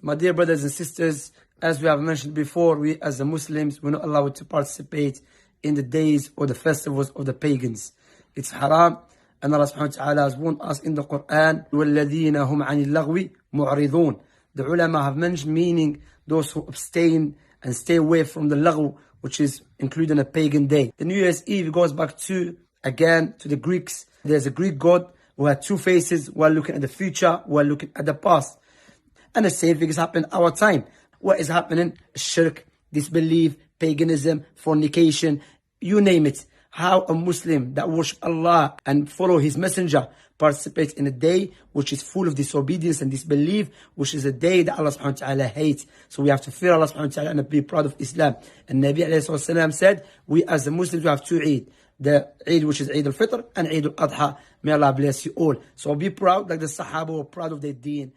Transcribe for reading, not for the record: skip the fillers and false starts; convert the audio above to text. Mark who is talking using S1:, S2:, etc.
S1: My dear brothers and sisters, as we have mentioned before, we as the Muslims, we're not allowed to participate in the days or the festivals of the pagans. It's haram, and Allah subhanahu wa ta'ala has warned us in the Quran, وَالَّذِينَ هُمْ عَنِ اللَّغْوِ مُعْرِضُونَ. The ulama have mentioned, meaning those who abstain and stay away from the laghu, which is including a pagan day. The New Year's Eve goes back to, again, to the Greeks. There's a Greek god who had two faces, while looking at the future, while looking at the past. And the same thing is happening in our time. What is happening? Shirk, disbelief, paganism, fornication, you name it. How a Muslim that worship Allah and follow His Messenger participates in a day which is full of disobedience and disbelief, which is a day that Allah subhanahu wa ta'ala hates. So we have to fear Allah subhanahu wa ta'ala and be proud of Islam. And Nabi alayhi wasallam said, we as the Muslims, we have two Eid. The Eid which is Eid al-Fitr and Eid al-Adha. May Allah bless you all. So be proud like the Sahaba were proud of their deen.